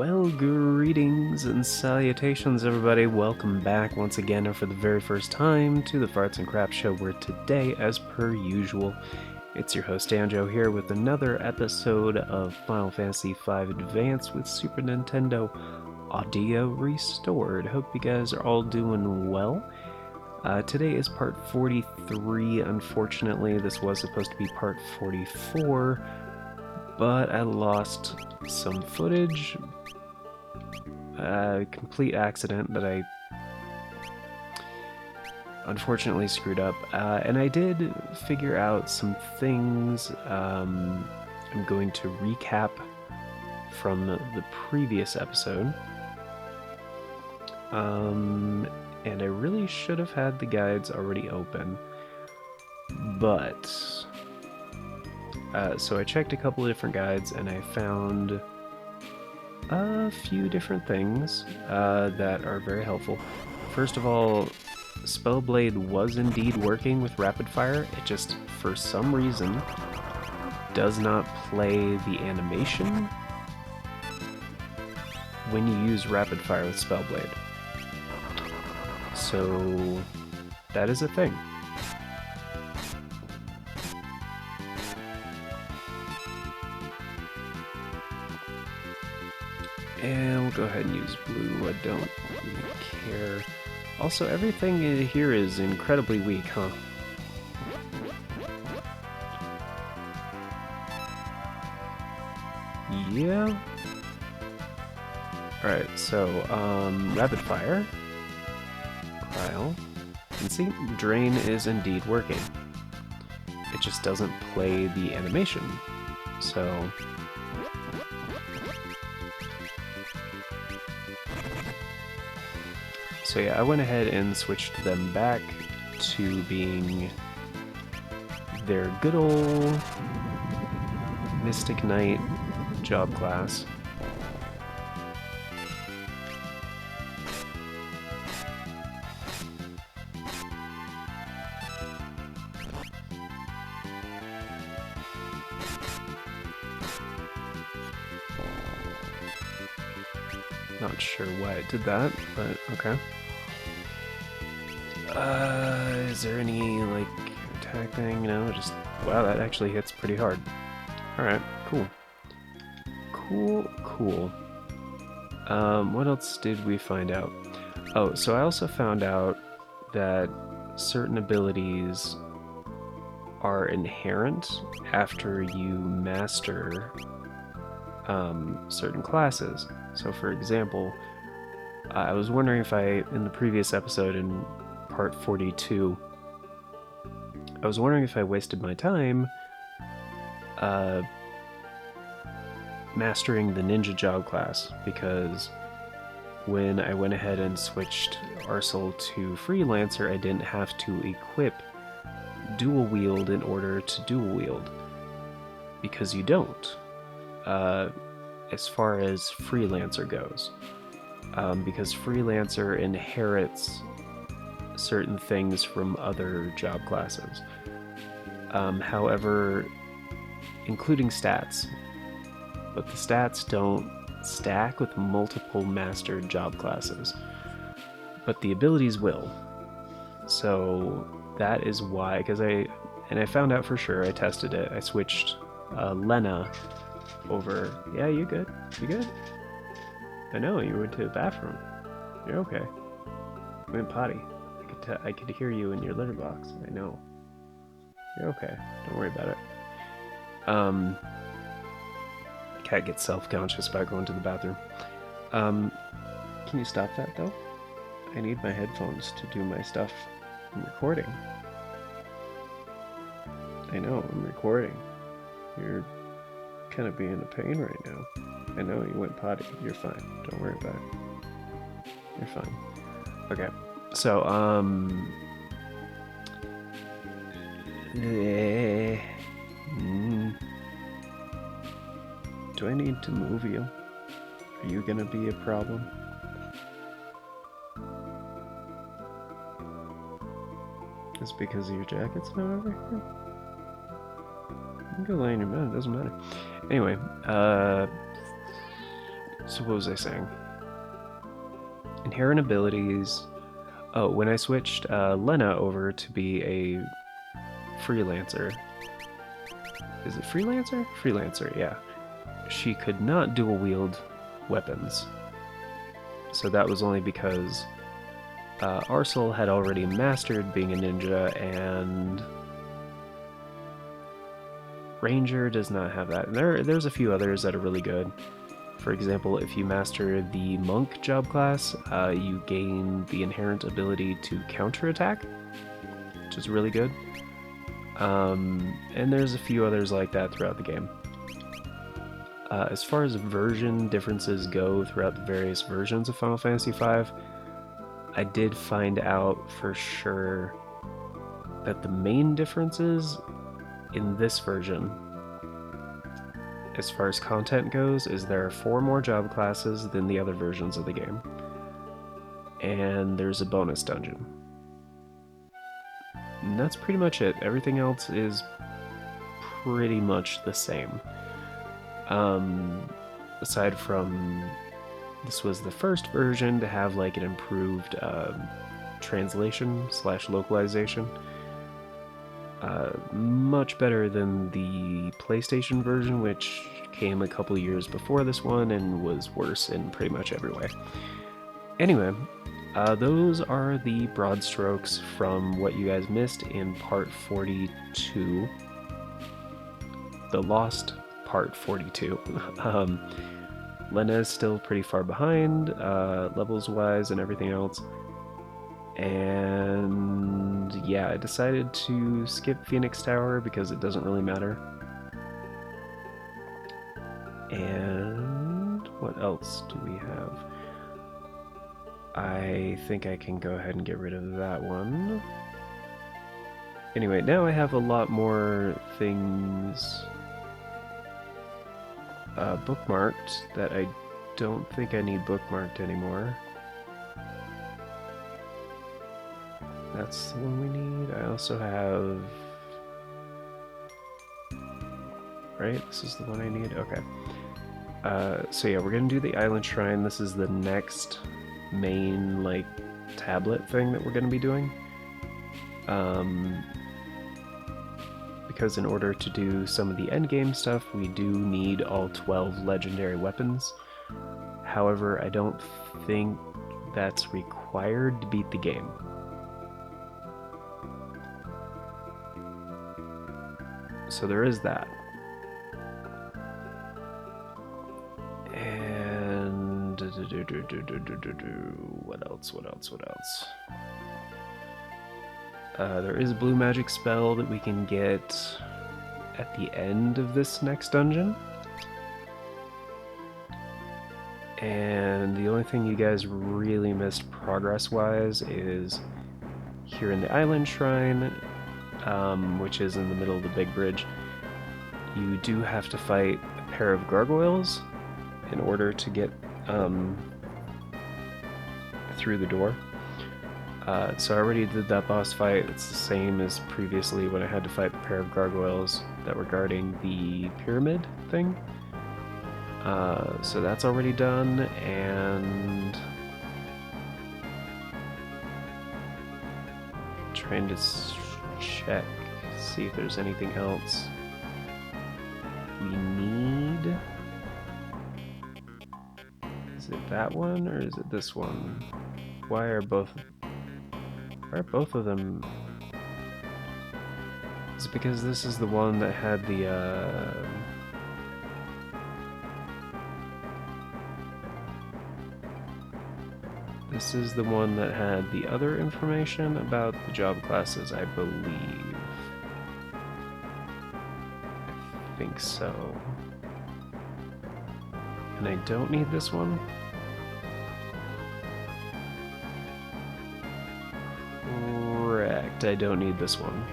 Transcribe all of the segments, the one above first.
Well, greetings and salutations, everybody. Welcome back once again, and for the very first time, to the Farts and Crap Show, where today, as per usual, it's your host Anjo here with another episode of Final Fantasy V Advance with Super Nintendo Audio Restored. Hope you guys are all doing well. Today is part 43. Unfortunately, this was supposed to be part 44, but I lost some footage. Complete accident that I unfortunately screwed up. And I did figure out some things. I'm going to recap from the previous episode. And I really should have had the guides already open. But so I checked a couple of different guides and I found a few different things that are very helpful. First of all, Spellblade was indeed working with rapid fire. It just, for some reason, does not play the animation when you use rapid fire with Spellblade. So that is a thing. And we'll go ahead and use blue. I don't really care. Also, everything here is incredibly weak, huh? Yeah. Alright, so, rapid fire. Cryo. And see, drain is indeed working. It just doesn't play the animation. So yeah, I went ahead and switched them back to being their good old Mystic Knight job class. Not sure why it did that, but okay. Is there any, like, attack thing? No, just... Wow, that actually hits pretty hard. Alright, cool. Cool. What else did we find out? Oh, so I also found out that certain abilities are inherent after you master certain classes. So, for example, I was wondering if in the previous episode, in part 42, I was wondering if I wasted my time mastering the ninja job class, because when I went ahead and switched Arcel to freelancer, I didn't have to equip dual wield in order to dual wield, because you don't, as far as freelancer goes, because freelancer inherits certain things from other job classes. However, including stats, but the stats don't stack with multiple mastered job classes, but the abilities will. So that is why, because I found out for sure, I tested it, I switched Lena over. Yeah, you good? You good? I know, you went to the bathroom. You're okay. You went potty. I could hear you in your litter box. I know. You're okay. Don't worry about it. Cat gets self-conscious about going to the bathroom. Can you stop that, though? I need my headphones to do my stuff. I'm recording. I know, I'm recording. You're kind of being a pain right now. I know, you went potty. You're fine. Don't worry about it. You're fine. Okay. So, do I need to move you? Are you gonna be a problem? It's because of your jacket's not over here? You can go lay in your bed, it doesn't matter. Anyway, So what was I saying? Inherent abilities. Oh, when I switched Lena over to be a freelancer. Is it freelancer? Freelancer, yeah. She could not dual wield weapons. So that was only because Arcel had already mastered being a ninja, and Ranger does not have that. And there's a few others that are really good. For example, if you master the Monk job class, you gain the inherent ability to counterattack, which is really good. And there's a few others like that throughout the game. As far as version differences go throughout the various versions of Final Fantasy V, I did find out for sure that the main differences in this version, as far as content goes, is there are 4 more job classes than the other versions of the game. And there's a bonus dungeon. And that's pretty much it. Everything else is pretty much the same. Aside from, this was the first version to have like an improved translation / localization. Much better than the PlayStation version, which came a couple years before this one and was worse in pretty much every way. Anyway, those are the broad strokes from what you guys missed in part 42. The lost part 42. Lena is still pretty far behind, levels-wise and everything else. And yeah, I decided to skip Phoenix Tower because it doesn't really matter. And what else do we have? I think I can go ahead and get rid of that one. Anyway, now I have a lot more things bookmarked that I don't think I need bookmarked anymore. That's the one we need. I also have... Right? This is the one I need? Okay. So yeah, we're gonna do the Island Shrine. This is the next main, like, tablet thing that we're gonna be doing. Because in order to do some of the endgame stuff, we do need all 12 legendary weapons. However, I don't think that's required to beat the game. So there is that. And what else? There is a blue magic spell that we can get at the end of this next dungeon. And the only thing you guys really missed progress-wise is here in the Island Shrine, which is in the middle of the big bridge. You do have to fight a pair of gargoyles in order to get through the door. So I already did that boss fight. It's the same as previously when I had to fight the pair of gargoyles that were guarding the pyramid thing. So that's already done, and trying to check, see if there's anything else we need. Is it that one or is it this one? Why are both of them? Is it because this is the one that had the this is the one that had the other information about the job classes, I believe. I think so. And I don't need this one? Correct, I don't need this one.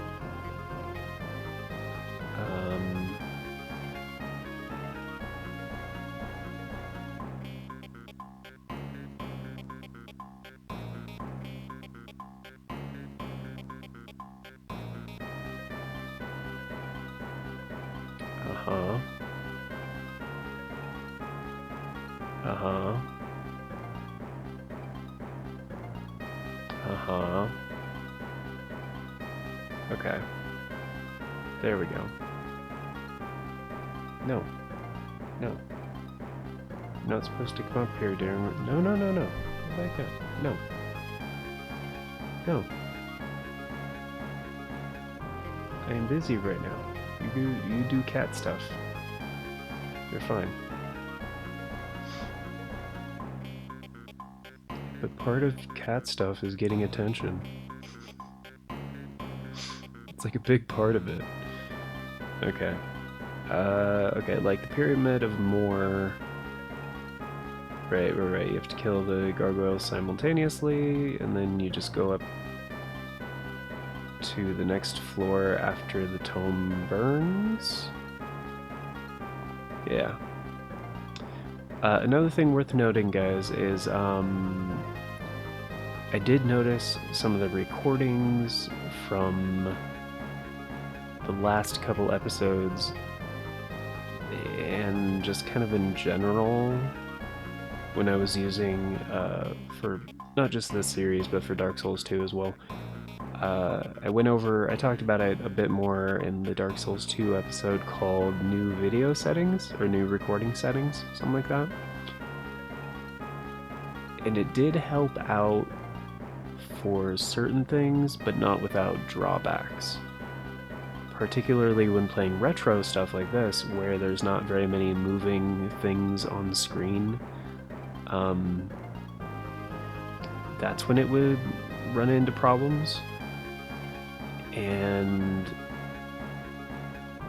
Uh-huh. Uh-huh. Okay. There we go. No. No. You're not supposed to come up here during... No, no, no, no. Go back down. No. No. I am busy right now. You do cat stuff. You're fine. But part of cat stuff is getting attention. It's like a big part of it. Okay. Okay, like the Pyramid of More... Right. You have to kill the gargoyles simultaneously, and then you just go up to the next floor after the tome burns? Yeah. Another thing worth noting, guys, is I did notice some of the recordings from the last couple episodes, and just kind of in general, when I was using, for not just this series, but for Dark Souls 2 as well. I talked about it a bit more in the Dark Souls 2 episode called New Video Settings, or New Recording Settings, something like that. And it did help out for certain things, but not without drawbacks. Particularly when playing retro stuff like this, where there's not very many moving things on screen. That's when it would run into problems. And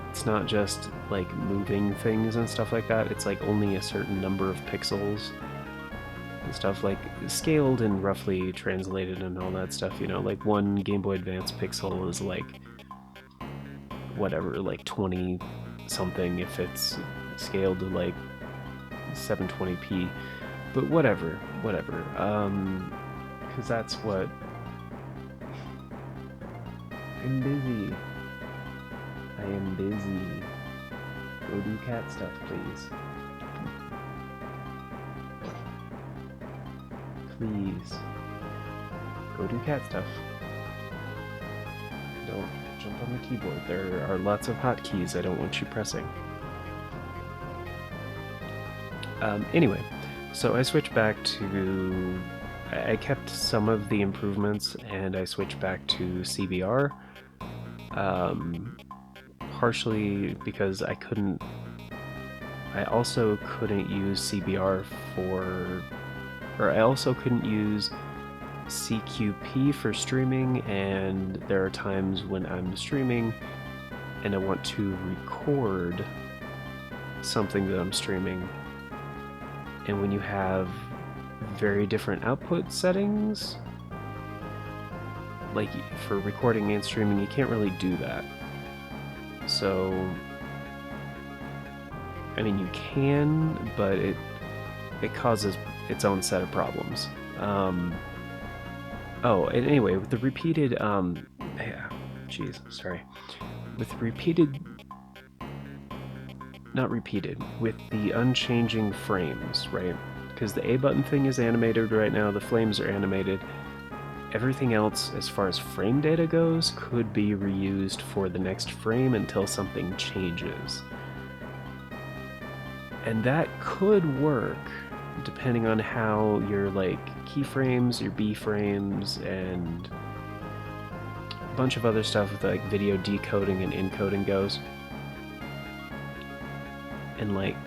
it's not just like moving things and stuff like that, it's like only a certain number of pixels and stuff, like scaled and roughly translated and all that stuff, you know, like one Game Boy Advance pixel is like whatever, like 20 something if it's scaled to like 720p, but whatever, because that's what... I'm busy. I am busy. Go do cat stuff, please. Please. Go do cat stuff. Don't jump on the keyboard. There are lots of hotkeys I don't want you pressing. Anyway, so I switched back to... I kept some of the improvements and I switched back to CBR. Partially because I also couldn't use CBR I also couldn't use CQP for streaming, and there are times when I'm streaming and I want to record something that I'm streaming, and when you have very different output settings, like for recording and streaming, you can't really do that. So, I mean, you can, but it causes its own set of problems. Oh, and anyway, with the repeated, with the unchanging frames, right? Because the A button thing is animated right now, the flames are animated. Everything else, as far as frame data goes, could be reused for the next frame until something changes. And that could work, depending on how your, like, keyframes, your B-frames, and a bunch of other stuff with, like, video decoding and encoding goes. And, like,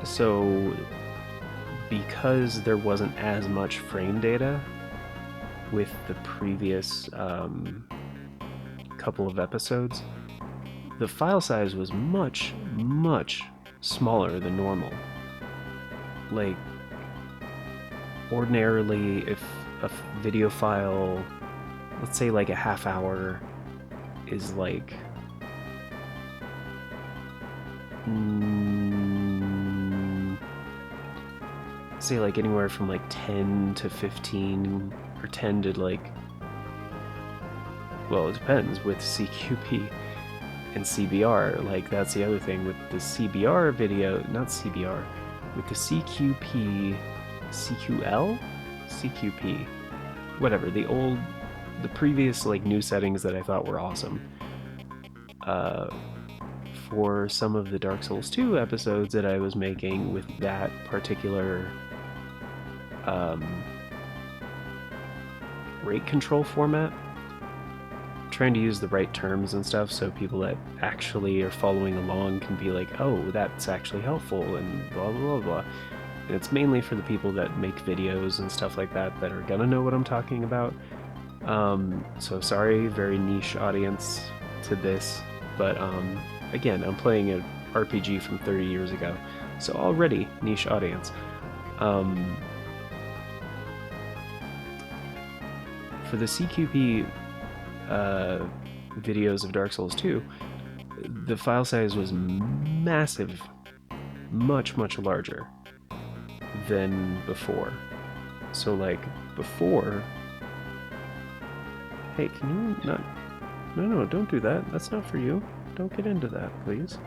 so... because there wasn't as much frame data with the previous couple of episodes, the file size was much, much smaller than normal. Like, ordinarily, if a video file, let's say like a half hour, is like... say like anywhere from like 10 to 15, or 10 to like... well, it depends with CQP and CBR. Like, that's the other thing with the CBR video, not CBR, with the CQP, whatever, the previous like new settings that I thought were awesome. For some of the Dark Souls 2 episodes that I was making with that particular rate control format, trying to use the right terms and stuff so people that actually are following along can be like, oh, that's actually helpful, and blah blah blah blah. And it's mainly for the people that make videos and stuff like that that are gonna know what I'm talking about. So sorry, very niche audience to this, but again, I'm playing an RPG from 30 years ago, so already niche audience. For the CQP videos of Dark Souls 2, the file size was massive, much larger than before. So like before, hey, can you not, no, don't do that, that's not for you, don't get into that, please.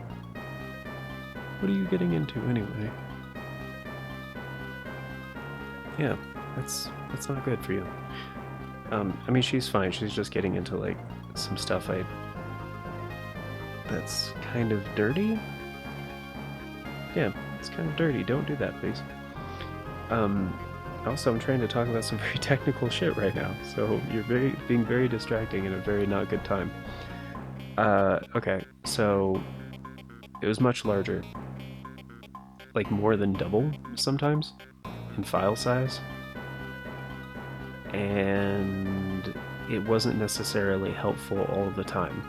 What are you getting into anyway? Yeah, that's not good for you. I mean, she's fine, she's just getting into like some stuff that's kind of dirty. Yeah, it's kind of dirty, don't do that, please. Also, I'm trying to talk about some very technical shit right now, so you're being very distracting and a very not good time. Okay, so it was much larger, like more than double sometimes in file size, and it wasn't necessarily helpful all the time,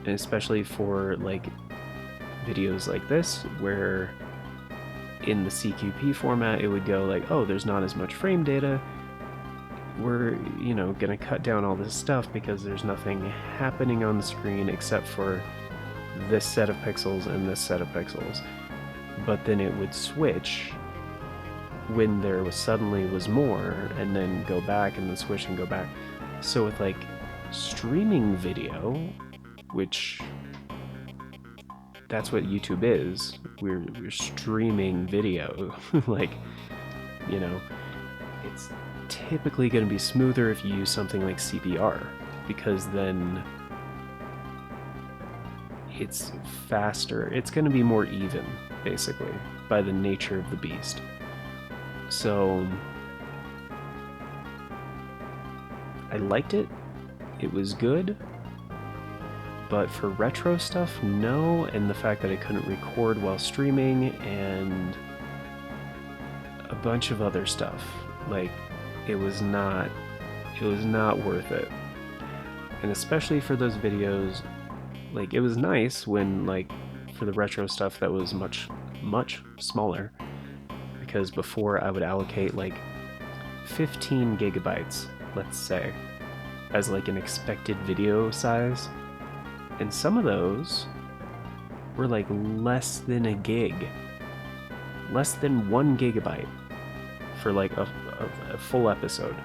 and especially for like videos like this where in the CQP format it would go like, oh, there's not as much frame data, we're, you know, gonna cut down all this stuff because there's nothing happening on the screen except for this set of pixels and this set of pixels. But then it would switch when there was suddenly was more, and then go back and then switch and go back. So with like streaming video, which that's what YouTube is, we're streaming video, like, you know, it's typically going to be smoother if you use something like CBR, because then it's faster, it's going to be more even, basically, by the nature of the beast. So I liked it, it was good, but for retro stuff, no, and the fact that I couldn't record while streaming, and a bunch of other stuff, like, it was not worth it. And especially for those videos, like, it was nice when, like, for the retro stuff that was much smaller, because before I would allocate like 15 gigabytes, let's say, as like an expected video size, and some of those were like less than a gig, less than 1 gigabyte for like a full episode.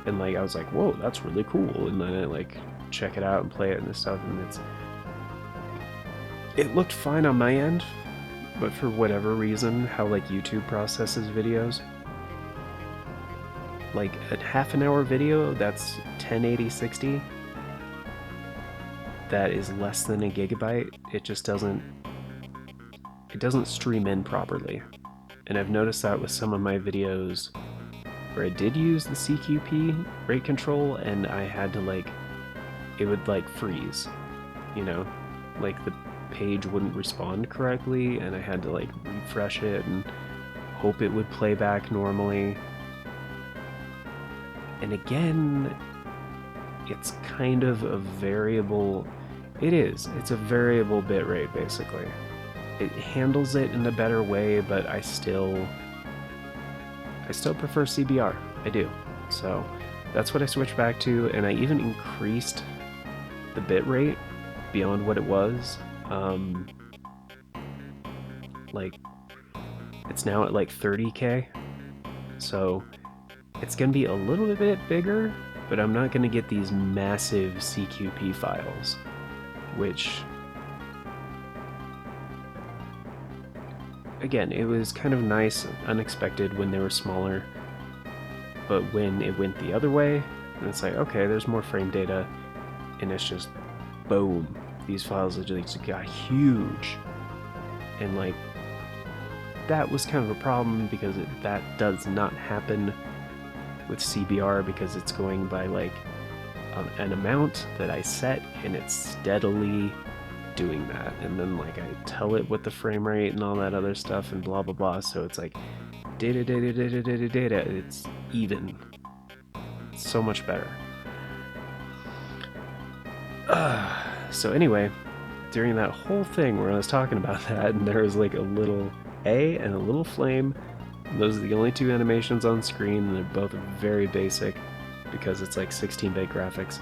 And like I was like, whoa, that's really cool, and then I like check it out and play it and stuff, and it looked fine on my end, but for whatever reason, how like YouTube processes videos, like a half an hour video that's 1080-60, that is less than a gigabyte, it just doesn't stream in properly. And I've noticed that with some of my videos where I did use the CQP rate control, and I had to like, it would like freeze, you know, like the page wouldn't respond correctly, and I had to like refresh it and hope it would play back normally. And again, it's kind of a variable, it's a variable bitrate basically. It handles it in a better way, but I still prefer CBR, I do. So that's what I switched back to, and I even increased the bitrate beyond what it was. Like, it's now at like 30K, so it's gonna be a little bit bigger, but I'm not gonna get these massive CQP files, which again, it was kind of nice, unexpected when they were smaller, but when it went the other way, and it's like, okay, there's more frame data, and it's just, boom, these files just got huge, and like, that was kind of a problem because that does not happen with CBR because it's going by like an amount that I set, and it's steadily doing that, and then like I tell it what the frame rate and all that other stuff and blah blah blah, so it's like data, it's even. It's so much better. So anyway, during that whole thing where I was talking about that, and there was like a little A and a little flame, and those are the only two animations on screen, and they're both very basic because it's like 16-bit graphics.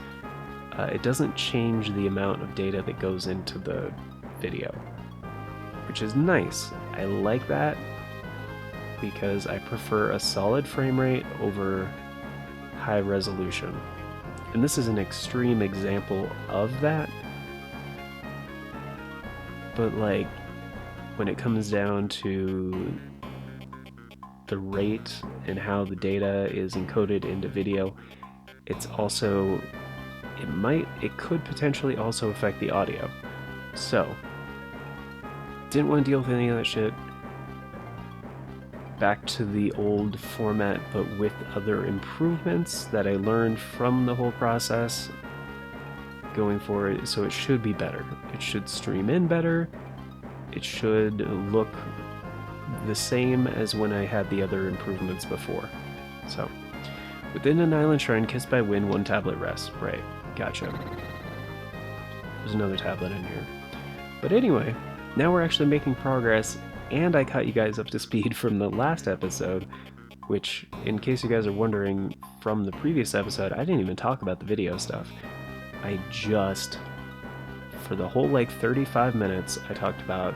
It doesn't change the amount of data that goes into the video, which is nice. I like that because I prefer a solid frame rate over high resolution. And this is an extreme example of that, but like when it comes down to the rate and how the data is encoded into video, it's also, it could potentially also affect the audio. So, didn't want to deal with any of that shit. Back to the old format, but with other improvements that I learned from the whole process going forward, so it should be better. It should stream in better. It should look the same as when I had the other improvements before. So, within an island shrine, kissed by wind, one tablet rests. Right, gotcha. There's another tablet in here. But anyway, now we're actually making progress, and I caught you guys up to speed from the last episode, which, in case you guys are wondering, from the previous episode, I didn't even talk about the video stuff. I just, for the whole like 35 minutes, I talked about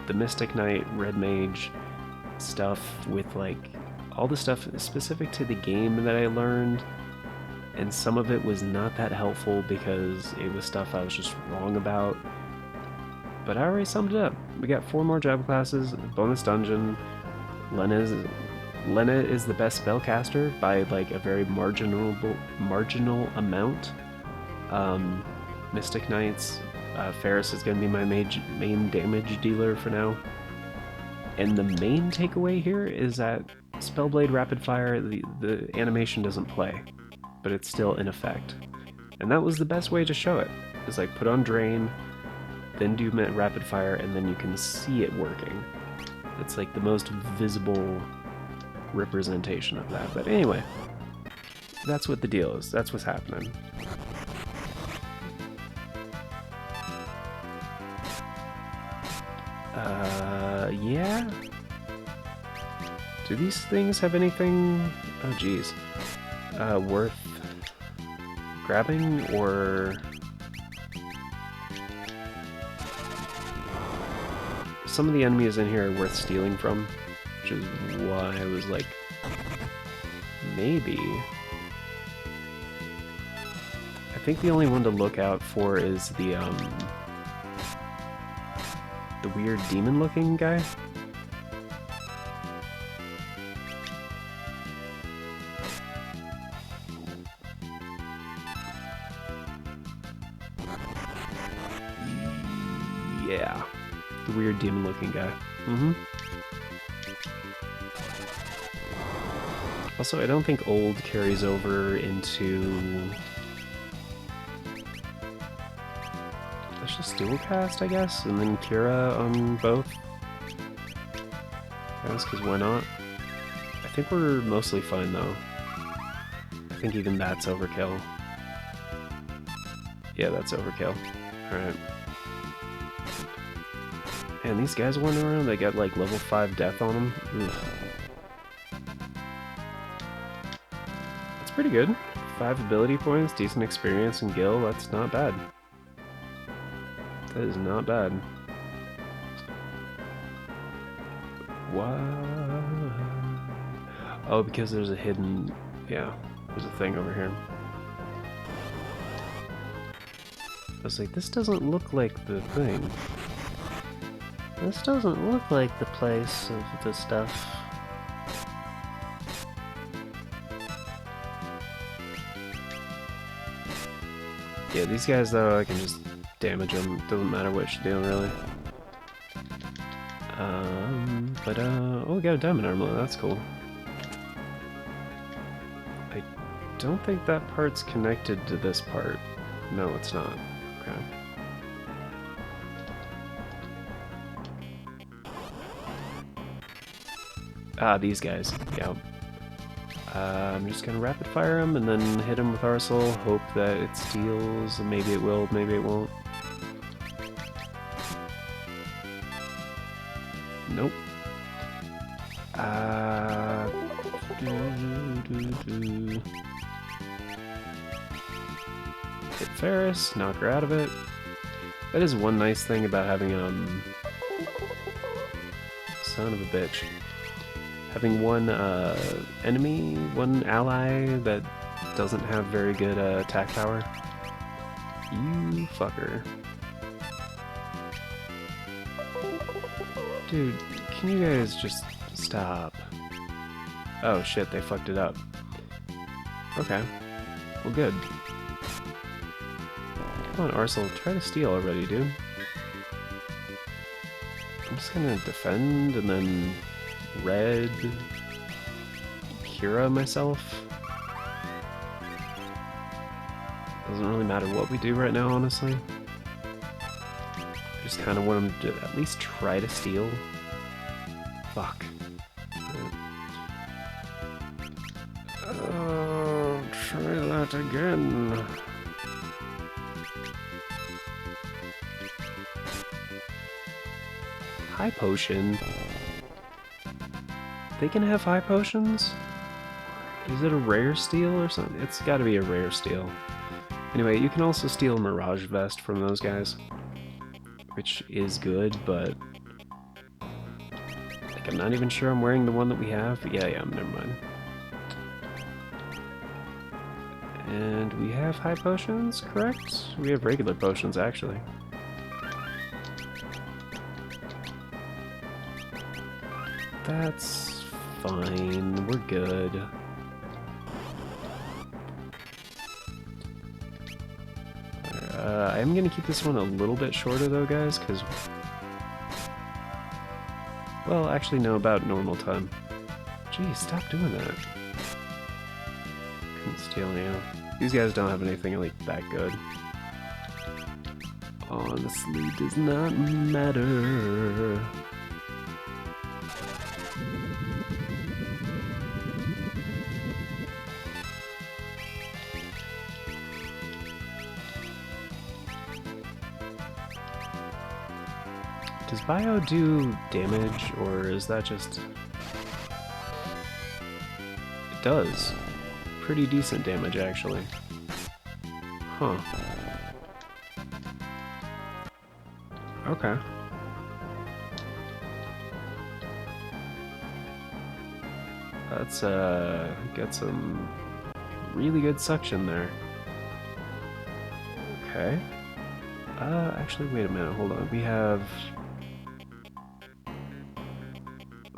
the Mystic Knight, Red Mage stuff with like all the stuff specific to the game that I learned, and some of it was not that helpful because it was stuff I was just wrong about. But I already summed it up. We got 4 more job classes, bonus dungeon. Lena is the best spellcaster by like a very marginal amount. Mystic Knights, Ferris is going to be my main damage dealer for now. And the main takeaway here is that Spellblade Rapid Fire, the animation doesn't play, but it's still in effect. And that was the best way to show it. Is like put on Drain, then do Rapid Fire, and then you can see it working. It's like the most visible representation of that. But anyway, that's what the deal is. That's what's happening. Yeah? Do these things have anything, oh geez, worth grabbing, or... Some of the enemies in here are worth stealing from, which is why I was like, maybe. I think the only one to look out for is the weird demon-looking guy. Yeah. The weird demon-looking guy. Also, I don't think old carries over into... Let's just dual cast, I guess, and then Kira on both. I guess, because why not? I think we're mostly fine, though. I think even that's overkill. Yeah, that's overkill. Alright. Man, these guys wandering around, they got like level 5 death on them. Ugh. That's pretty good. 5 ability points, decent experience, and gil, that's not bad. That is not bad. What? Oh, because there's a hidden... Yeah, there's a thing over here. I was like, this doesn't look like the thing. This doesn't look like the place of the stuff. Yeah, these guys though, I can just damage them. Doesn't matter which deal really. Oh, we got a diamond armor. That's cool. I don't think that part's connected to this part. No, it's not. Okay. Ah, these guys. Yeah. I'm just gonna rapid fire him and then hit him with Arsenal. Hope that it steals. Maybe it will, maybe it won't. Nope. Hit Ferris, knock her out of it. That is one nice thing about having son of a bitch. Having one enemy, one ally that doesn't have very good attack power. You fucker. Dude, can you guys just stop? Oh shit, they fucked it up. Okay. Well, good. Come on, Arsenal, try to steal already, dude. I'm just gonna defend and then red Kira myself. Doesn't really matter what we do right now, honestly. I just kind of want him to at least try to steal. Fuck. Oh, try that again. High potion. They can have high potions? Is it a rare steal or something? It's gotta be a rare steal. Anyway, you can also steal Mirage Vest from those guys, which is good, but like, I'm not even sure I'm wearing the one that we have. Yeah, never mind. And we have high potions, correct? We have regular potions, actually. That's fine, we're good. I am going to keep this one a little bit shorter though, guys, because... Well, actually no, about normal time. Geez, stop doing that. Couldn't steal you. These guys don't have anything like that good. Honestly, does not matter. Does Bio do damage, or is that just... It does. Pretty decent damage, actually. Huh. Okay. That's, got some really good suction there. Okay. Actually, wait a minute, hold on. We have...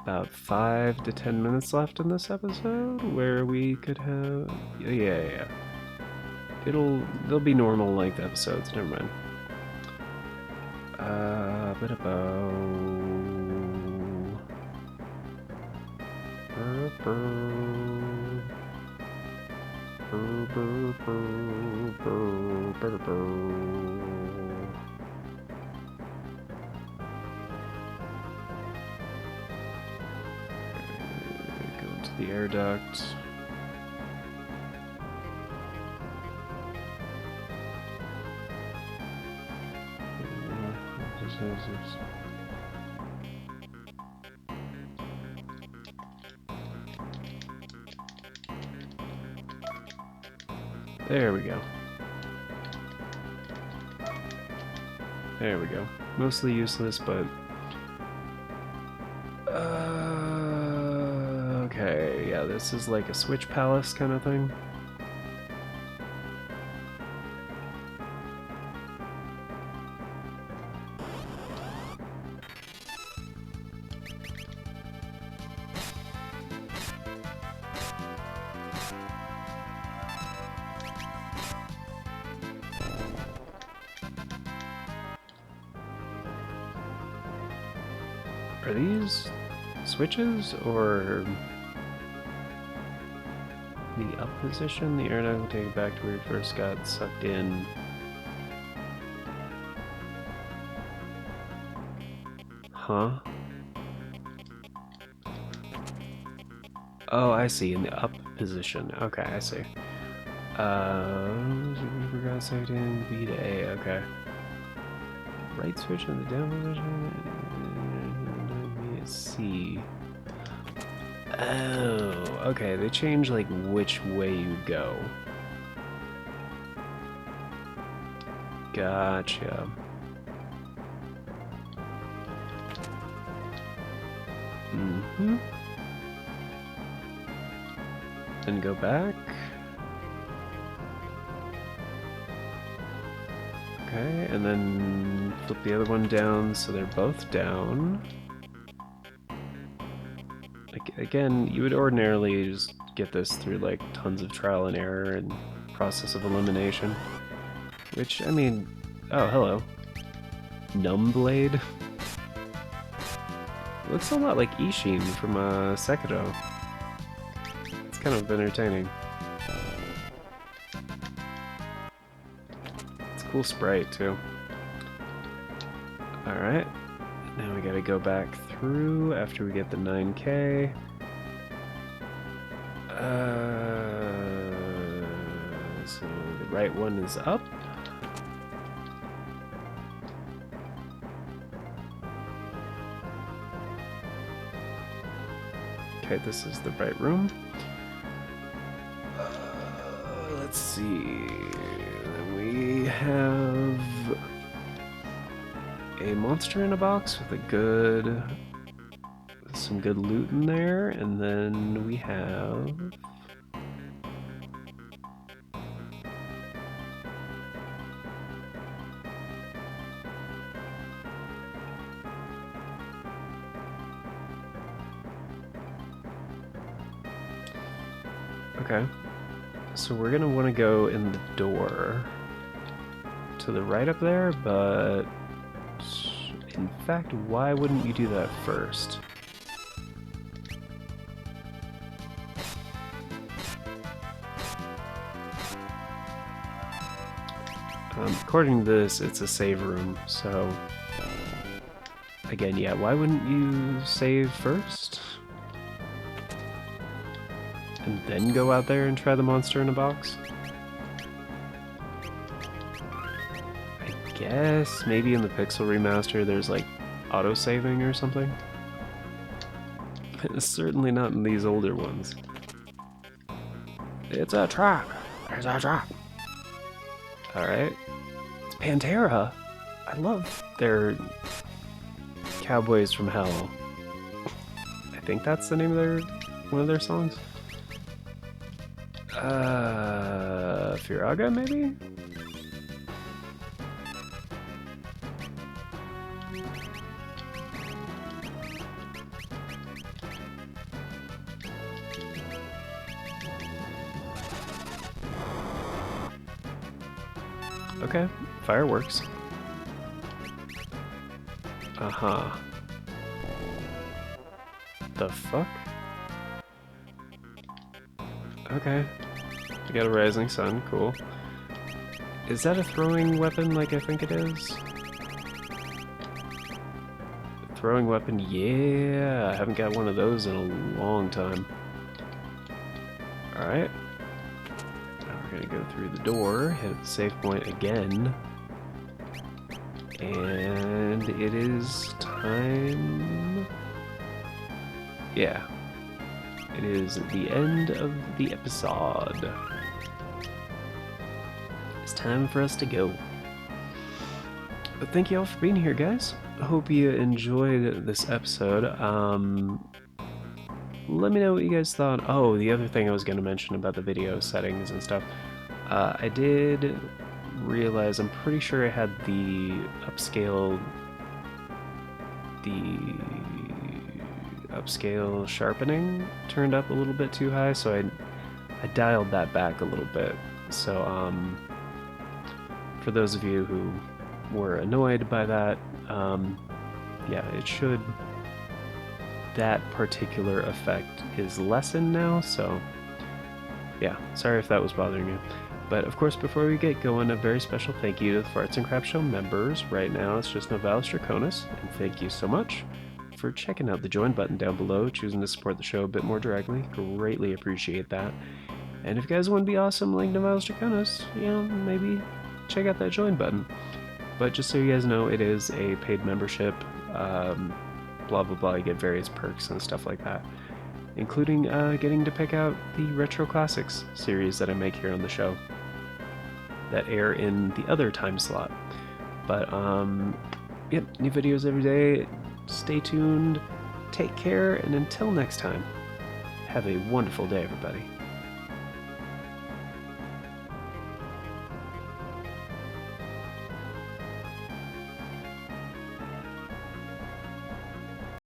about 5 to 10 minutes left in this episode where we could have... Yeah. They'll be normal length episodes, never mind. The air duct. There we go. There we go. Mostly useless, but... okay, yeah, this is like a Switch Palace kind of thing. Are these switches or the up position? The aeronaut will take it back to where he first got sucked in. Huh? Oh, I see. In the up position. Okay, I see. We forgot sucked in B to A. Okay. Right switch in the down position. C. Oh, okay. They change like which way you go. Gotcha. Mm-hmm. Then go back. Okay, and then flip the other one down so they're both down. Again, you would ordinarily just get this through like tons of trial and error and process of elimination. Which, I mean, oh, hello. Numbblade? Looks a lot like Ishin from Sekiro. It's kind of entertaining. It's a cool sprite, too. Alright. Now we gotta go back through after we get the 9K. So the right one is up. Okay, this is the right room. Let's see. We have a monster in a box with some good loot in there, and then we have okay. So we're gonna want to go in the door to the right up there, but in fact, why wouldn't you do that first? According to this, it's a save room, so again, yeah, why wouldn't you save first? And then go out there and try the monster in a box? I guess maybe in the Pixel Remaster there's like auto-saving or something? Certainly not in these older ones. It's a trap! There's a trap! Alright. It's Pantera! I love their Cowboys from Hell. I think that's the name of one of their songs. Firaga, maybe? Okay, fireworks. Uh-huh. The fuck? Okay. We got a rising sun, cool. Is that a throwing weapon like I think it is? Throwing weapon, yeah! I haven't got one of those in a long time. Alright. Now we're gonna go through the door, hit the save point again. And it is time... Yeah. It is the end of the episode. It's time for us to go. But thank you all for being here, guys. I hope you enjoyed this episode. Let me know what you guys thought. Oh, the other thing I was going to mention about the video settings and stuff. I did realize, I'm pretty sure I had the upscale sharpening turned up a little bit too high, so I dialed that back a little bit. So for those of you who were annoyed by that, yeah, it should that particular effect is lessened now, so yeah, sorry if that was bothering you. But of course, before we get going, a very special thank you to the Farts and Crap Show members. Right now, it's just Novalis Draconis, and thank you so much for checking out the join button down below, choosing to support the show a bit more directly. Greatly appreciate that. And if you guys want to be awesome like Novalis Draconis, maybe check out that join button. But just so you guys know, it is a paid membership. Blah blah blah. You get various perks and stuff like that, including getting to pick out the Retro Classics series that I make here on the show that air in the other time slot. But yep, new videos every day. Stay tuned, take care, and until next time, have a wonderful day, everybody.